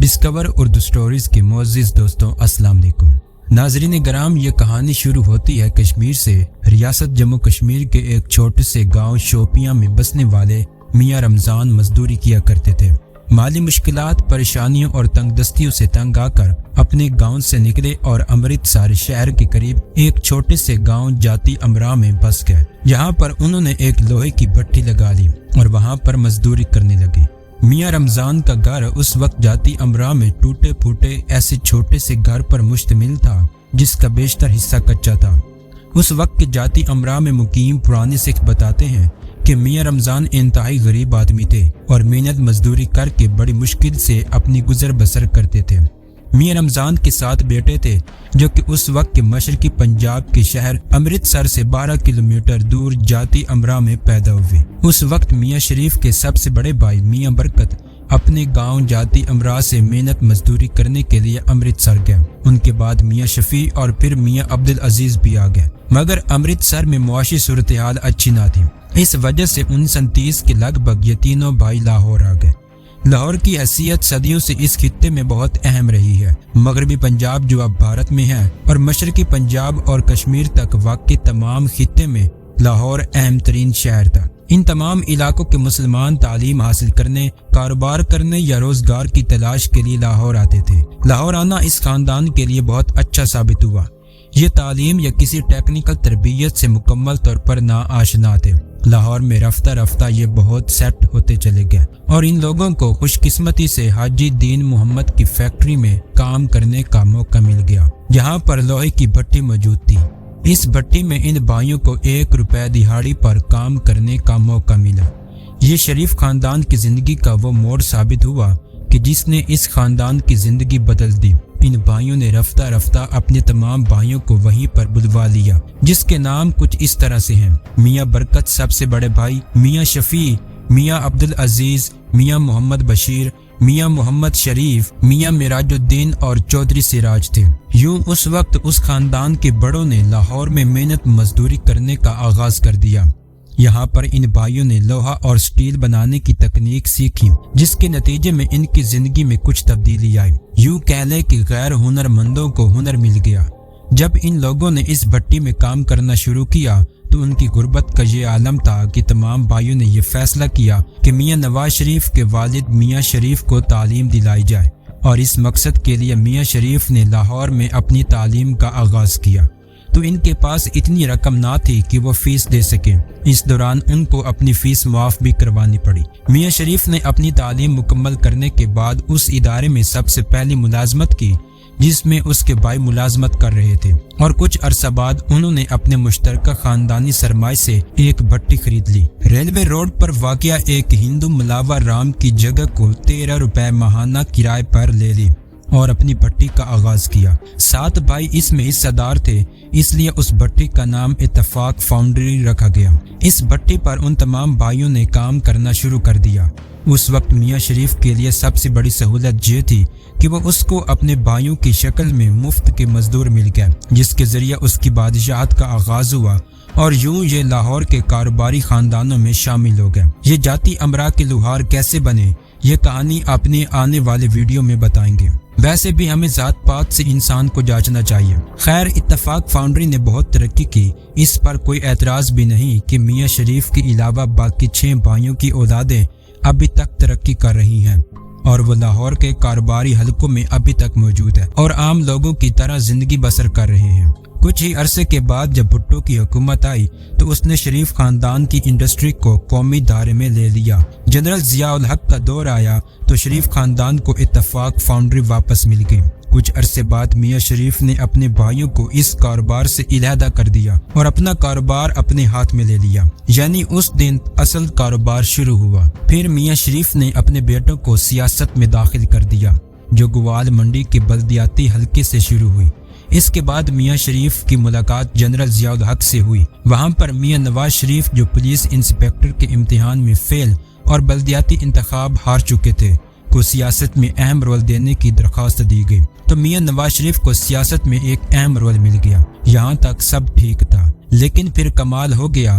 Discover Urdu stories کے معزز دوستوں السلام علیکم۔ ناظرین گرام، یہ کہانی شروع ہوتی ہے کشمیر سے۔ ریاست جموں کشمیر کے ایک چھوٹے سے گاؤں شوپیاں میں بسنے والے میاں رمضان مزدوری کیا کرتے تھے۔ مالی مشکلات، پریشانیوں اور تنگ دستیوں سے تنگ آ کر اپنے گاؤں سے نکلے اور امرتسر شہر کے قریب ایک چھوٹے سے گاؤں جاتی امراء میں بس گئے۔ یہاں پر انہوں نے ایک لوہے کی بھٹی لگا لی اور وہاں پر مزدوری کرنے لگے۔ میاں رمضان کا گھر اس وقت جاتی امراء میں ٹوٹے پھوٹے ایسے چھوٹے سے گھر پر مشتمل تھا جس کا بیشتر حصہ کچا تھا۔ اس وقت کے جاتی امراء میں مقیم پرانے سکھ بتاتے ہیں کہ میاں رمضان انتہائی غریب آدمی تھے اور محنت مزدوری کر کے بڑی مشکل سے اپنی گزر بسر کرتے تھے۔ میاں رمضان کے 7 بیٹے تھے جو کہ اس وقت کے مشرقی پنجاب کے شہر امرتسر سے 12 کلومیٹر دور جاتی امراء میں پیدا ہوئے۔ اس وقت میاں شریف کے سب سے بڑے بھائی میاں برکت اپنے گاؤں جاتی امراء سے محنت مزدوری کرنے کے لیے امرتسر گئے۔ ان کے بعد میاں شفیع اور پھر میاں عبدالعزیز بھی آ گئے، مگر امرتسر میں معاشی صورتحال اچھی نہ تھی۔ اس وجہ سے 1939 کے لگ بھگ یہ تینوں بھائی لاہور آ گئے۔ لاہور کی حیثیت صدیوں سے اس خطے میں بہت اہم رہی ہے۔ مغربی پنجاب جو اب بھارت میں ہے اور مشرقی پنجاب اور کشمیر تک واقع تمام خطے میں لاہور اہم ترین شہر تھا۔ ان تمام علاقوں کے مسلمان تعلیم حاصل کرنے، کاروبار کرنے یا روزگار کی تلاش کے لیے لاہور آتے تھے۔ لاہور آنا اس خاندان کے لیے بہت اچھا ثابت ہوا۔ یہ تعلیم یا کسی ٹیکنیکل تربیت سے مکمل طور پر نا آشنا تھے۔ لاہور میں رفتہ رفتہ یہ بہت سیٹ ہوتے چلے گئے اور ان لوگوں کو خوش قسمتی سے حاجی دین محمد کی فیکٹری میں کام کرنے کا موقع مل گیا، جہاں پر لوہے کی بھٹی موجود تھی۔ اس بھٹی میں ان بھائیوں کو 1 روپے دہاڑی پر کام کرنے کا موقع ملا۔ یہ شریف خاندان کی زندگی کا وہ موڑ ثابت ہوا کہ جس نے اس خاندان کی زندگی بدل دی۔ ان بھائیوں نے رفتہ رفتہ اپنے تمام بھائیوں کو وہیں پر بلوا لیا، جس کے نام کچھ اس طرح سے ہیں: میاں برکت سب سے بڑے بھائی، میاں شفیع، میاں عبدالعزیز، میاں محمد بشیر، میاں محمد شریف، میاں معراج الدین اور چودھری سراج تھے۔ یوں اس وقت اس خاندان کے بڑوں نے لاہور میں محنت مزدوری کرنے کا آغاز کر دیا۔ یہاں پر ان بھائیوں نے لوہا اور سٹیل بنانے کی تکنیک سیکھی، جس کے نتیجے میں ان کی زندگی میں کچھ تبدیلی آئی۔ یوں کہہ لیں کہ غیر ہنر مندوں کو ہنر مل گیا۔ جب ان لوگوں نے اس بھٹی میں کام کرنا شروع کیا تو ان کی غربت کا یہ عالم تھا کہ تمام بھائیوں نے یہ فیصلہ کیا کہ میاں نواز شریف کے والد میاں شریف کو تعلیم دلائی جائے، اور اس مقصد کے لیے میاں شریف نے لاہور میں اپنی تعلیم کا آغاز کیا۔ تو ان کے پاس اتنی رقم نہ تھی کہ وہ فیس دے سکیں۔ اس دوران ان کو اپنی فیس معاف بھی کروانی پڑی۔ میاں شریف نے اپنی تعلیم مکمل کرنے کے بعد اس ادارے میں سب سے پہلی ملازمت کی جس میں اس کے بھائی ملازمت کر رہے تھے، اور کچھ عرصہ بعد انہوں نے اپنے مشترکہ خاندانی سرمایہ سے ایک بھٹی خرید لی۔ ریلوے روڈ پر واقع ایک ہندو ملاوا رام کی جگہ کو 13 روپے ماہانہ کرائے پر لے لی اور اپنی بھٹی کا آغاز کیا۔ 7 بھائی اس میں حصہ دار تھے، اس لیے اس بھٹی کا نام اتفاق فاؤنڈری رکھا گیا۔ اس بھٹی پر ان تمام بھائیوں نے کام کرنا شروع کر دیا۔ اس وقت میاں شریف کے لیے سب سے بڑی سہولت یہ تھی کہ وہ اس کو اپنے بھائیوں کی شکل میں مفت کے مزدور مل گئے، جس کے ذریعے اس کی بادشاہت کا آغاز ہوا، اور یوں یہ لاہور کے کاروباری خاندانوں میں شامل ہو گئے۔ یہ جاتی امراء کے لوہار کیسے بنے، یہ کہانی اپنے آنے والے ویڈیو میں بتائیں گے۔ ویسے بھی ہمیں ذات پات سے انسان کو جانچنا چاہیے۔ خیر، اتفاق فاؤنڈری نے بہت ترقی کی، اس پر کوئی اعتراض بھی نہیں کہ میاں شریف کے علاوہ باقی 6 بھائیوں کی اولادیں ابھی تک ترقی کر رہی ہیں اور وہ لاہور کے کاروباری حلقوں میں ابھی تک موجود ہے اور عام لوگوں کی طرح زندگی بسر کر رہے ہیں۔ کچھ ہی عرصے کے بعد جب بھٹو کی حکومت آئی تو اس نے شریف خاندان کی انڈسٹری کو قومی دائرے میں لے لیا۔ جنرل ضیاء الحق کا دور آیا تو شریف خاندان کو اتفاق فاؤنڈری واپس مل گئی۔ کچھ عرصے بعد میاں شریف نے اپنے بھائیوں کو اس کاروبار سے علیحدہ کر دیا اور اپنا کاروبار اپنے ہاتھ میں لے لیا، یعنی اس دن اصل کاروبار شروع ہوا۔ پھر میاں شریف نے اپنے بیٹوں کو سیاست میں داخل کر دیا، جو گوال منڈی کے بلدیاتی حلقے سے شروع ہوئی۔ اس کے بعد میاں شریف کی ملاقات جنرل ضیاء الحق سے ہوئی۔ وہاں پر میاں نواز شریف جو پولیس انسپکٹر کے امتحان میں فیل اور بلدیاتی انتخاب ہار چکے تھے کو سیاست میں اہم رول دینے کی درخواست دی گئی، تو میاں نواز شریف کو سیاست میں ایک اہم رول مل گیا۔ یہاں تک سب ٹھیک تھا، لیکن پھر کمال ہو گیا